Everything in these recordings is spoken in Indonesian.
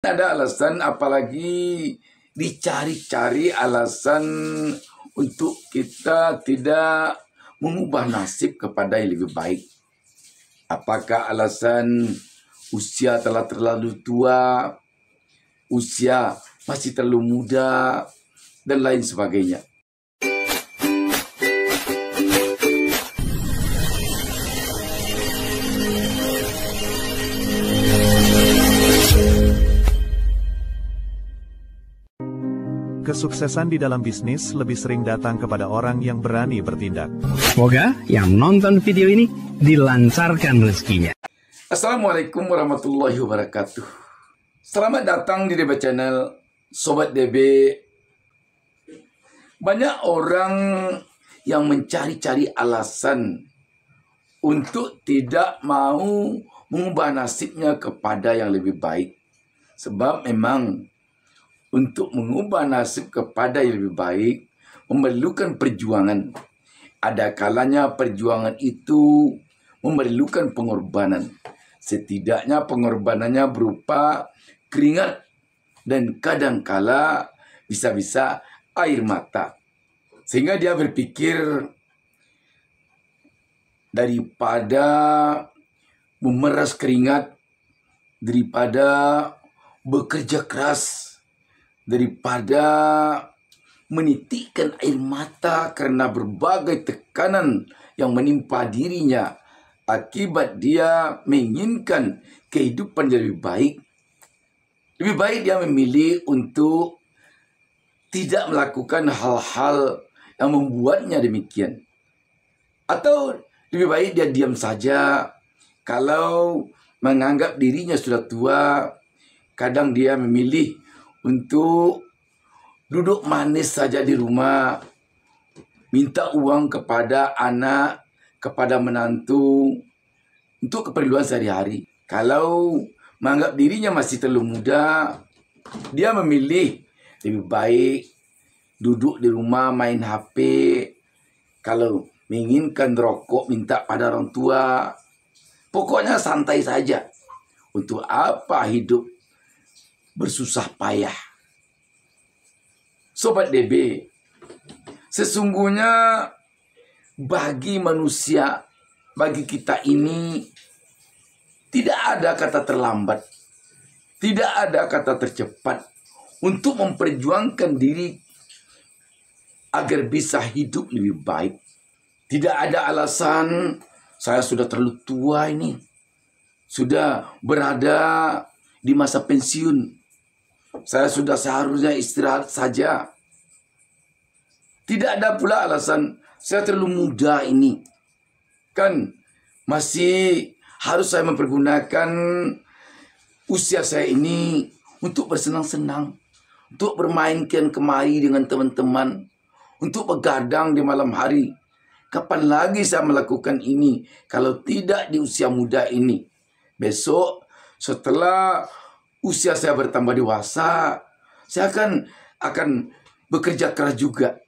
Ada alasan, apalagi dicari-cari alasan untuk kita tidak mengubah nasib kepada yang lebih baik. Apakah alasan usia telah terlalu tua, usia masih terlalu muda, dan lain sebagainya. Kesuksesan di dalam bisnis lebih sering datang kepada orang yang berani bertindak. Semoga yang menonton video ini dilancarkan rezekinya. Assalamualaikum warahmatullahi wabarakatuh. Selamat datang di DB Channel, Sobat DB. Banyak orang yang mencari-cari alasan untuk tidak mau mengubah nasibnya kepada yang lebih baik. Sebab memang untuk mengubah nasib kepada yang lebih baik memerlukan perjuangan. Ada kalanya perjuangan itu memerlukan pengorbanan. Setidaknya pengorbanannya berupa keringat dan kadangkala bisa-bisa air mata. Sehingga dia berpikir, daripada memeras keringat, daripada bekerja keras, daripada menitikkan air mata karena berbagai tekanan yang menimpa dirinya akibat dia menginginkan kehidupan yang lebih baik, lebih baik dia memilih untuk tidak melakukan hal-hal yang membuatnya demikian. Atau lebih baik dia diam saja. Kalau menganggap dirinya sudah tua, kadang dia memilih untuk duduk manis saja di rumah, minta uang kepada anak, kepada menantu, untuk keperluan sehari-hari. Kalau menganggap dirinya masih terlalu muda, dia memilih lebih baik duduk di rumah main HP. Kalau menginginkan rokok, minta pada orang tua. Pokoknya santai saja. Untuk apa hidup bersusah payah? Sobat DB, sesungguhnya bagi manusia, bagi kita ini, tidak ada kata terlambat, tidak ada kata tercepat untuk memperjuangkan diri agar bisa hidup lebih baik. Tidak ada alasan, saya sudah terlalu tua ini, sudah berada di masa pensiun, saya sudah seharusnya istirahat saja. Tidak ada pula alasan, saya terlalu muda ini, kan masih harus saya mempergunakan usia saya ini untuk bersenang-senang, untuk bermain kian kemari dengan teman-teman, untuk begadang di malam hari. Kapan lagi saya melakukan ini kalau tidak di usia muda ini? Besok setelah usia saya bertambah dewasa, saya akan bekerja keras juga.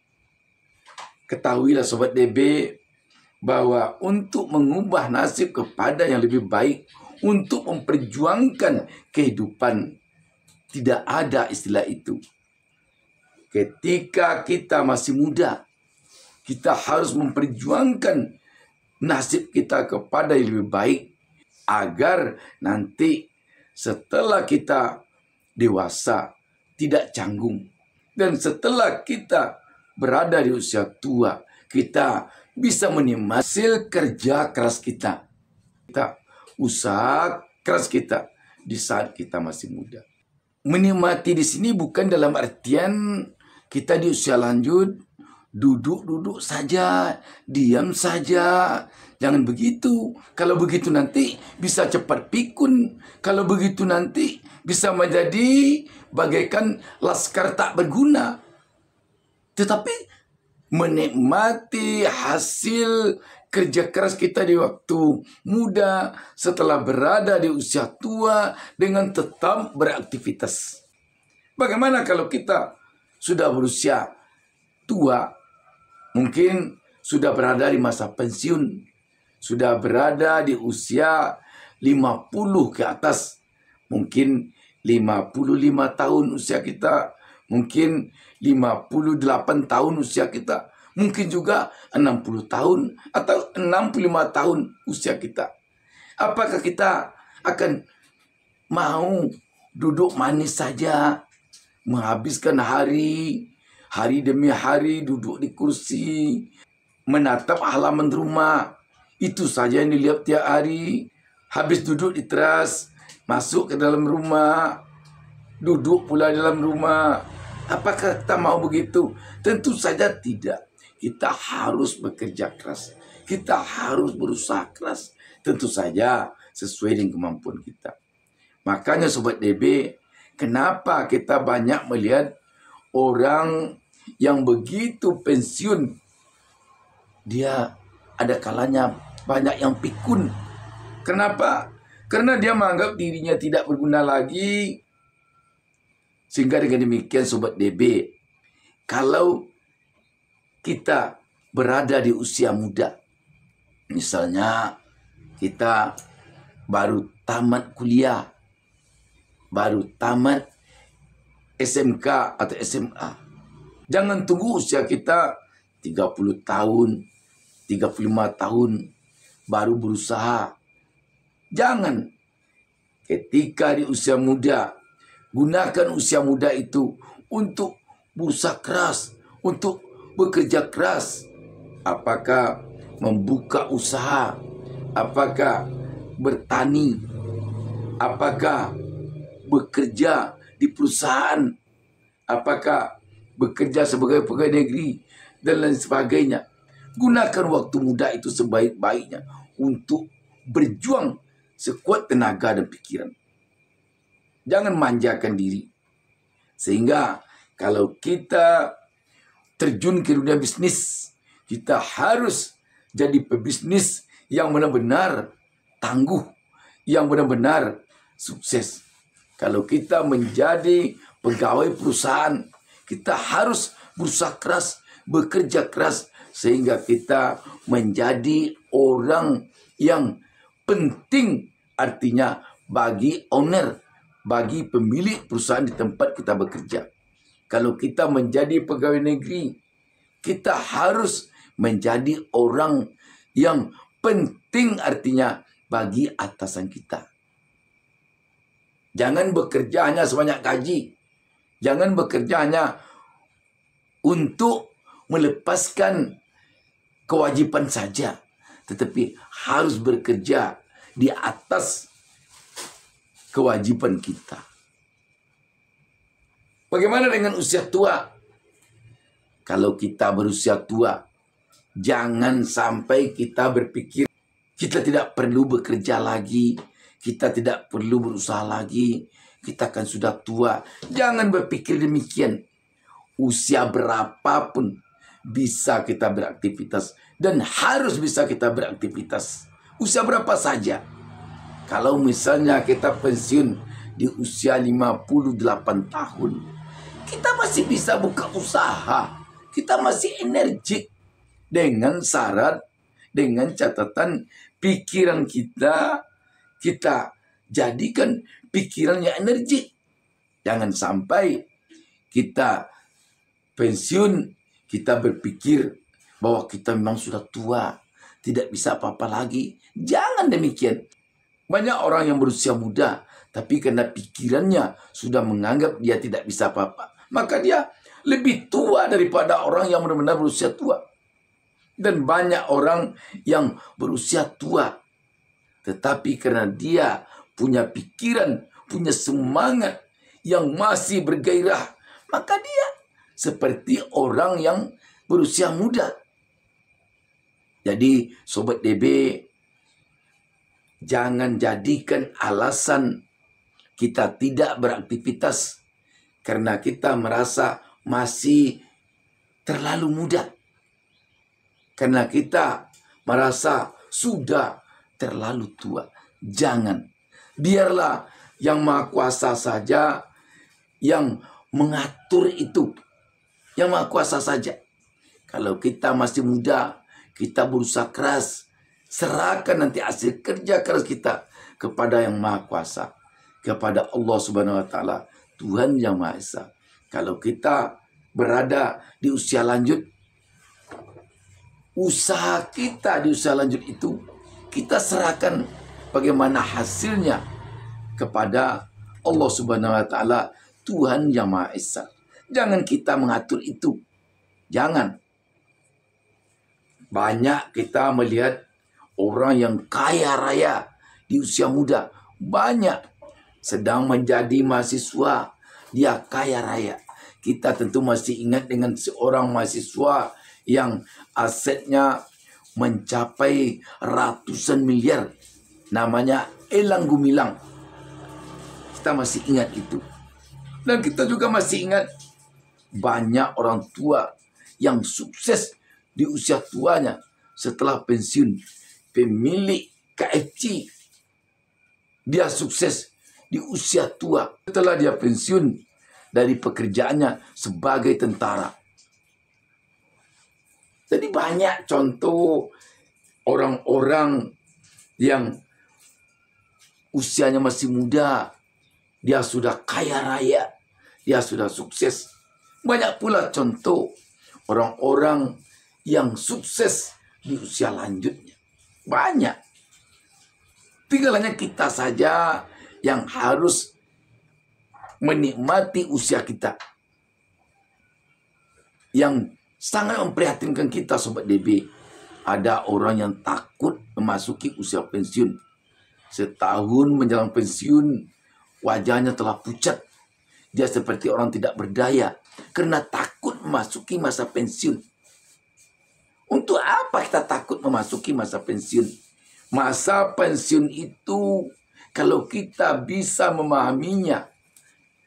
Ketahuilah Sobat DB, bahwa untuk mengubah nasib kepada yang lebih baik, untuk memperjuangkan kehidupan, tidak ada istilah itu. Ketika kita masih muda, kita harus memperjuangkan nasib kita kepada yang lebih baik, agar nanti setelah kita dewasa tidak canggung. Dan setelah kita berada di usia tua, kita bisa menikmati hasil kerja keras kita. Kita usaha keras kita di saat kita masih muda. Menikmati di sini bukan dalam artian kita di usia lanjut duduk-duduk saja, diam saja. Jangan begitu. Kalau begitu nanti bisa cepat pikun. Kalau begitu nanti bisa menjadi bagaikan laskar tak berguna. Tetapi menikmati hasil kerja keras kita di waktu muda, setelah berada di usia tua dengan tetap beraktivitas. Bagaimana kalau kita sudah berusia tua, mungkin sudah berada di masa pensiun, sudah berada di usia 50 ke atas, mungkin 55 tahun usia kita, mungkin 58 tahun usia kita, mungkin juga 60 tahun atau 65 tahun usia kita. Apakah kita akan mau duduk manis saja, menghabiskan hari demi hari duduk di kursi, menatap halaman rumah, itu saja yang dilihat tiap hari, habis duduk di teras, masuk ke dalam rumah, duduk pula dalam rumah. Apakah kita mau begitu? Tentu saja tidak. Kita harus bekerja keras. Kita harus berusaha keras. Tentu saja sesuai dengan kemampuan kita. Makanya Sobat DB, kenapa kita banyak melihat orang yang begitu pensiun, dia ada kalanya banyak yang pikun. Kenapa? Karena dia menganggap dirinya tidak berguna lagi. Sehingga dengan demikian Sobat DB, kalau kita berada di usia muda, misalnya kita baru tamat kuliah, baru tamat SMK atau SMA, jangan tunggu usia kita 30 tahun, 35 tahun baru berusaha. Jangan. Ketika di usia muda, gunakan usia muda itu untuk berusaha keras, untuk bekerja keras. Apakah membuka usaha, apakah bertani, apakah bekerja di perusahaan, apakah bekerja sebagai pegawai negeri, dan lain sebagainya. Gunakan waktu muda itu sebaik-baiknya untuk berjuang sekuat tenaga dan pikiran. Jangan manjakan diri. Sehingga kalau kita terjun ke dunia bisnis, kita harus jadi pebisnis yang benar-benar tangguh, yang benar-benar sukses. Kalau kita menjadi pegawai perusahaan, kita harus berusaha keras, bekerja keras, sehingga kita menjadi orang yang penting, artinya bagi owner, bagi pemilik perusahaan di tempat kita bekerja. Kalau kita menjadi pegawai negeri, kita harus menjadi orang yang penting, artinya bagi atasan kita. Jangan bekerja hanya sebanyak gaji. Jangan bekerja hanya untuk melepaskan kewajiban saja, tetapi harus bekerja di atas kewajiban kita. Bagaimana dengan usia tua? Kalau kita berusia tua, jangan sampai kita berpikir kita tidak perlu bekerja lagi, kita tidak perlu berusaha lagi, kita kan sudah tua. Jangan berpikir demikian. Usia berapapun bisa kita beraktivitas dan harus bisa kita beraktivitas. Usia berapa saja. Kalau misalnya kita pensiun di usia 58 tahun, kita masih bisa buka usaha. Kita masih energik. Dengan syarat, dengan catatan pikiran kita jadikan pikiran yang energik. Jangan sampai kita pensiun, kita berpikir bahwa kita memang sudah tua, tidak bisa apa-apa lagi. Jangan demikian. Banyak orang yang berusia muda, tapi karena pikirannya sudah menganggap dia tidak bisa apa-apa, maka dia lebih tua daripada orang yang benar-benar berusia tua. Dan banyak orang yang berusia tua, tetapi karena dia punya pikiran, punya semangat yang masih bergairah, maka dia seperti orang yang berusia muda. Jadi Sobat DB, jangan jadikan alasan kita tidak beraktivitas karena kita merasa masih terlalu muda. Karena kita merasa sudah terlalu tua. Jangan. Biarlah Yang Maha Kuasa saja yang mengatur itu. Yang Maha Kuasa saja. Kalau kita masih muda, kita berusaha keras. Serahkan nanti hasil kerja keras kita kepada Yang Maha Kuasa. kepada Allah Subhanahu wa taala, Tuhan Yang Maha Esa. Kalau kita berada di usia lanjut, usaha kita di usia lanjut itu kita serahkan bagaimana hasilnya kepada Allah Subhanahu wa taala, Tuhan Yang Maha Esa. Jangan kita mengatur itu. Jangan. Banyak kita melihat orang yang kaya raya di usia muda. Banyak sedang menjadi mahasiswa, dia kaya raya. Kita tentu masih ingat dengan seorang mahasiswa yang asetnya mencapai ratusan miliar. Namanya Elang Gumilang. Kita masih ingat itu. Dan kita juga masih ingat banyak orang tua yang sukses di usia tuanya setelah pensiun. Pemilik KFC, dia sukses di usia tua setelah dia pensiun dari pekerjaannya sebagai tentara. Jadi banyak contoh orang-orang yang usianya masih muda, dia sudah kaya raya, dia sudah sukses. Banyak pula contoh orang-orang yang sukses di usia lanjutnya. Banyak. Tinggal hanya kita saja yang harus menikmati usia kita. Yang sangat memprihatinkan kita, Sobat DB. Ada orang yang takut memasuki usia pensiun. Setahun menjelang pensiun, wajahnya telah pucat. Dia seperti orang tidak berdaya karena takut memasuki masa pensiun. Untuk apa kita takut memasuki masa pensiun? Masa pensiun itu, kalau kita bisa memahaminya,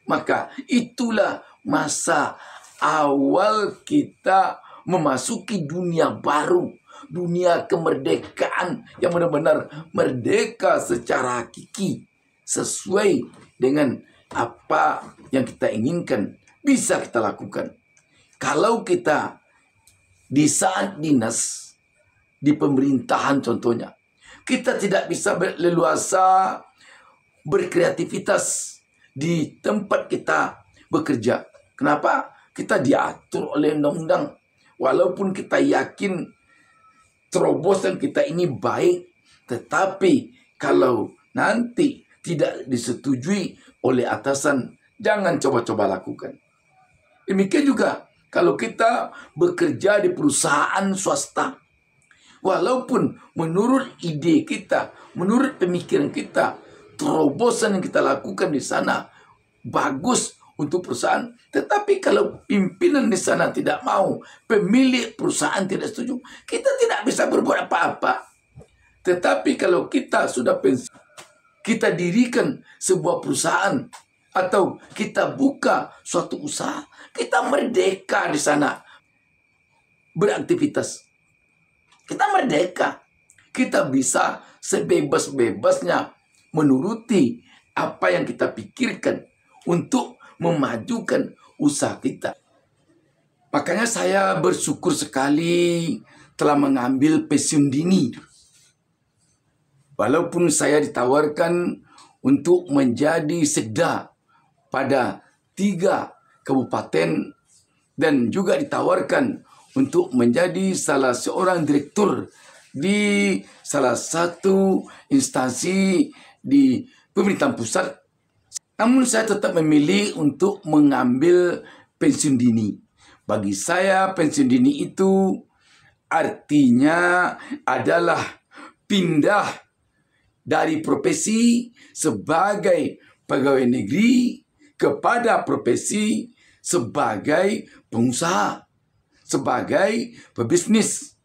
maka itulah masa awal kita memasuki dunia baru. Dunia kemerdekaan yang benar-benar merdeka secara hakiki. Sesuai dengan apa yang kita inginkan, bisa kita lakukan. Kalau kita di saat dinas, di pemerintahan contohnya, kita tidak bisa leluasa berkreativitas di tempat kita bekerja. Kenapa? Kita diatur oleh undang-undang. Walaupun kita yakin terobosan kita ini baik, tetapi kalau nanti tidak disetujui oleh atasan, jangan coba-coba lakukan. Demikian juga kalau kita bekerja di perusahaan swasta, walaupun menurut ide kita, menurut pemikiran kita, terobosan yang kita lakukan di sana bagus untuk perusahaan, tetapi kalau pimpinan di sana tidak mau, pemilik perusahaan tidak setuju, kita tidak bisa berbuat apa-apa. Tetapi kalau kita sudah pensiun, kita dirikan sebuah perusahaan atau kita buka suatu usaha, kita merdeka di sana beraktivitas. Kita merdeka. Kita bisa sebebas-bebasnya menuruti apa yang kita pikirkan untuk memajukan usaha kita. Makanya saya bersyukur sekali telah mengambil pensiun dini. Walaupun saya ditawarkan untuk menjadi sekda pada 3 kabupaten dan juga ditawarkan untuk menjadi salah seorang direktur di salah satu instansi di pemerintahan pusat. Namun saya tetap memilih untuk mengambil pensiun dini. Bagi saya pensiun dini itu artinya adalah pindah dari profesi sebagai pegawai negeri kepada profesi sebagai pengusaha, sebagai pebisnis,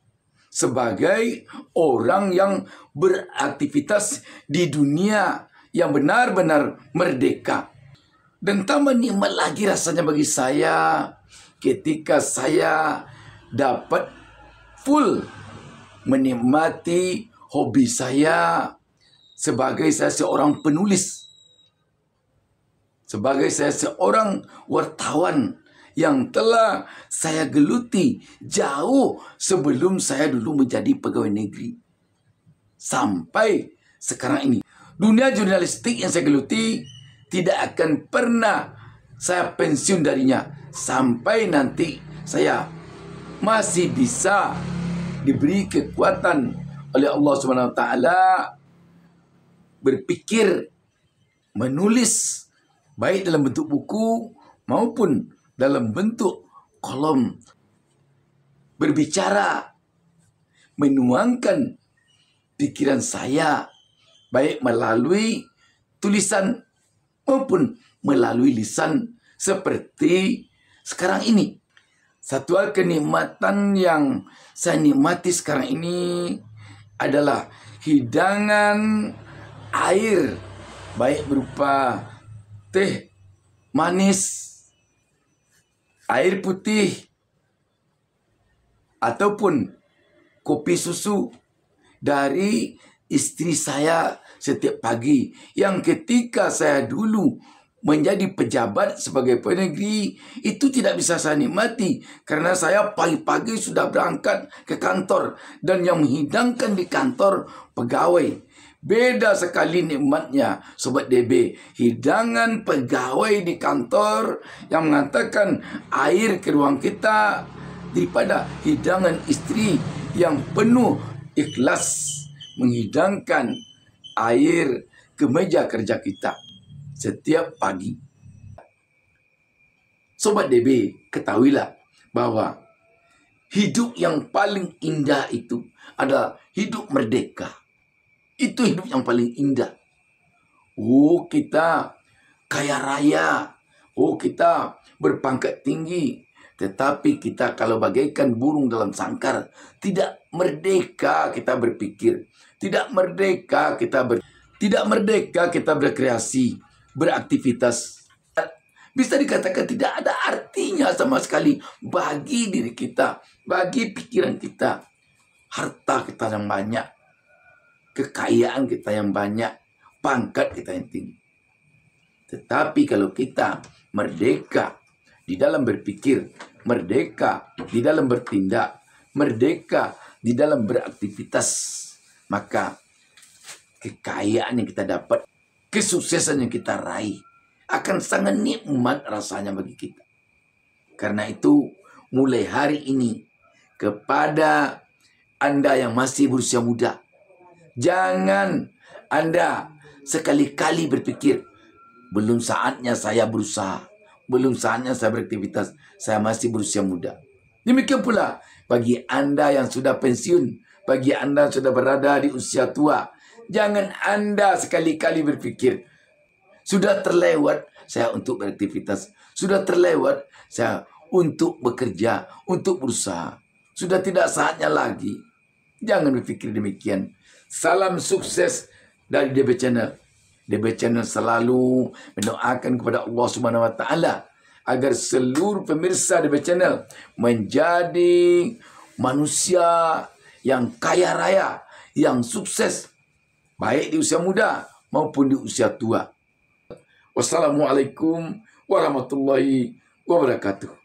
sebagai orang yang beraktivitas di dunia yang benar-benar merdeka. Dan tambah nikmat lagi rasanya bagi saya ketika saya dapat full menikmati hobi saya sebagai saya seorang penulis, sebagai saya seorang wartawan yang telah saya geluti jauh sebelum saya dulu menjadi pegawai negeri. Sampai sekarang ini, dunia jurnalistik yang saya geluti tidak akan pernah saya pensiun darinya sampai nanti saya masih bisa diberi kekuatan oleh Allah Subhanahu wa taala berpikir, menulis baik dalam bentuk buku maupun dalam bentuk kolom, berbicara, menuangkan pikiran saya baik melalui tulisan maupun melalui lisan seperti sekarang ini. Satu hal kenikmatan yang saya nikmati sekarang ini adalah hidangan air, baik berupa teh manis, air putih, ataupun kopi susu dari istri saya setiap pagi. Yang ketika saya dulu menjadi pejabat sebagai pegawai negeri, itu tidak bisa saya nikmati karena saya pagi-pagi sudah berangkat ke kantor dan yang menghidangkan di kantor pegawai. Beda sekali nikmatnya Sobat DB, hidangan pegawai di kantor yang mengantarkan air ke ruang kita daripada hidangan istri yang penuh ikhlas menghidangkan air ke meja kerja kita setiap pagi. Sobat DB, ketahuilah bahwa hidup yang paling indah itu adalah hidup merdeka. Itu hidup yang paling indah. Oh, kita kaya raya. Oh, kita berpangkat tinggi. Tetapi kita kalau bagaikan burung dalam sangkar, tidak merdeka kita berpikir. Tidak merdeka kita berkreasi, beraktivitas. Bisa dikatakan tidak ada artinya sama sekali bagi diri kita, bagi pikiran kita. Harta kita yang banyak, kekayaan kita yang banyak, pangkat kita yang tinggi. Tetapi kalau kita merdeka di dalam berpikir, merdeka di dalam bertindak, merdeka di dalam beraktivitas, maka kekayaan yang kita dapat, kesuksesan yang kita raih akan sangat nikmat rasanya bagi kita. Karena itu, mulai hari ini kepada Anda yang masih berusia muda, jangan Anda sekali-kali berpikir, belum saatnya saya berusaha, belum saatnya saya beraktivitas, saya masih berusia muda. Demikian pula bagi Anda yang sudah pensiun, bagi Anda yang sudah berada di usia tua, jangan Anda sekali-kali berpikir, sudah terlewat saya untuk beraktivitas, sudah terlewat saya untuk bekerja, untuk berusaha, sudah tidak saatnya lagi. Jangan berpikir demikian. Salam sukses dari DB Channel. DB Channel selalu mendoakan kepada Allah Subhanahu wa taala agar seluruh pemirsa DB Channel menjadi manusia yang kaya raya, yang sukses baik di usia muda maupun di usia tua. Wassalamualaikum warahmatullahi wabarakatuh.